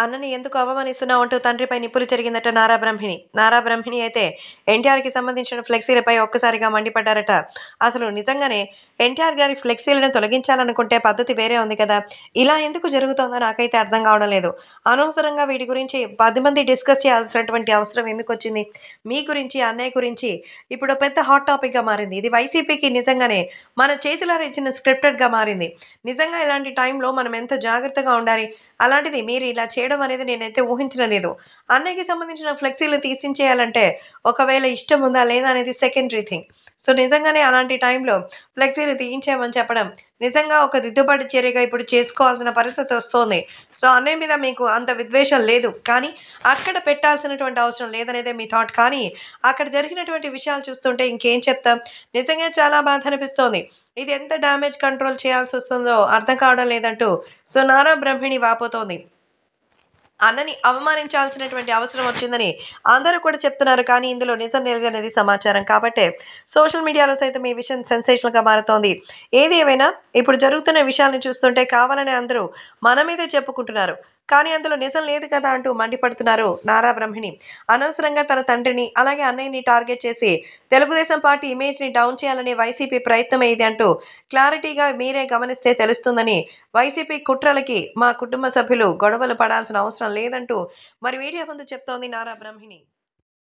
అన్నని ఎందుకు అవమానిస్తున్నావంటూ తండ్రిపై నిప్పులు చెరిగిందట నారా బ్రహ్మిణి. నారా బ్రహ్మిణి అయితే ఎన్టీఆర్‌కి సంబంధించిన ఫ్లెక్సీలపై ఒక్కసారిగా మండిపడ్డారట. అసలు నిజంగానే ఎన్టీఆర్ గారి ఫ్లెక్సీలను తొలగించాలనుకుంటే పద్ధతి వేరే ఉంది కదా! ఇలా ఎందుకు జరుగుతోందో నాకైతే అర్థం కావడం లేదు. అనవసరంగా వీటి గురించి 10 మంది డిస్కస్ చేయాల్సినటువంటి అవసరం ఎందుకొచ్చింది? మీ గురించి, అన్నయ్య గురించి ఇప్పుడు పెద్ద హాట్ టాపిక్‌గా మారింది. ఇది వైసీపీకి నిజంగానే మన చేతులారా ఇచ్చిన స్క్రిప్టెడ్‌గా మారింది. నిజంగా ఇలాంటి టైంలో మనం ఎంత జాగ్రత్తగా ఉండాలి. అలాంటిది మీరు ఇలా చేయడం అనేది నేనైతే ఊహించడం లేదు. అన్నయ్యకి సంబంధించిన ఫ్లెక్సీలు తీసించేయాలంటే, ఒకవేళ ఇష్టం ఉందా? లేదా? అనేది సెకండరీ థింగ్. సో, నిజంగానే అలాంటి టైంలో ఫ్లెక్సీలు తీయించామని చెప్పడం, నిజంగా ఒక దిద్దుబాటు చర్యగా ఇప్పుడు చేసుకోవాల్సిన పరిస్థితి వస్తోంది. సో, అన్నయ్య మీద మీకు అంత విద్వేషం లేదు. కానీ, అక్కడ పెట్టాల్సినటువంటి అవసరం లేదనేదే మీ థాట్. కానీ, అక్కడ జరిగినటువంటి విషయాలు చూస్తుంటే ఇంకేం చెప్తాం? నిజంగా చాలా బాధ అనిపిస్తోంది. ఇది ఎంత డ్యామేజ్ కంట్రోల్ చేయాల్సొస్తుందో అర్థం కావడం లేదంటూ సో, నారా బ్రహ్మిణి వాపోతోంది. అన్నని అవమానించాల్సినటువంటి అవసరం వచ్చిందని అందరూ కూడా చెప్తున్నారు. కానీ ఇందులో నిజం లేదనేది సమాచారం. కాబట్టే సోషల్ మీడియాలో సైతం ఈ విషయం సెన్సేషనల్‌గా మారుతోంది. ఏది ఏమైనా ఇప్పుడు జరుగుతున్న విషయాలను చూస్తుంటే కావాలనే అందరూ మన మీదే చెప్పుకుంటున్నారు. కానీ అందులో నిజం లేదు కదా! అంటూ మండిపడుతున్నారు నారా బ్రహ్మిణి. అనవసరంగా తన తండ్రిని, అలాగే అన్నయ్యని టార్గెట్ చేసి తెలుగుదేశం పార్టీ ఇమేజ్‌ని డౌన్ చేయాలనే వైసీపీ ప్రయత్నమే ఇది అంటూ క్లారిటీగా మీరే గమనిస్తే తెలుస్తుందని వైసీపీ కుట్రలకి మా కుటుంబ సభ్యులు గొడవలు పడాల్సిన అవసరం లేదంటూ మరి మీడియా ముందు చెప్తోంది నారా బ్రహ్మిణి.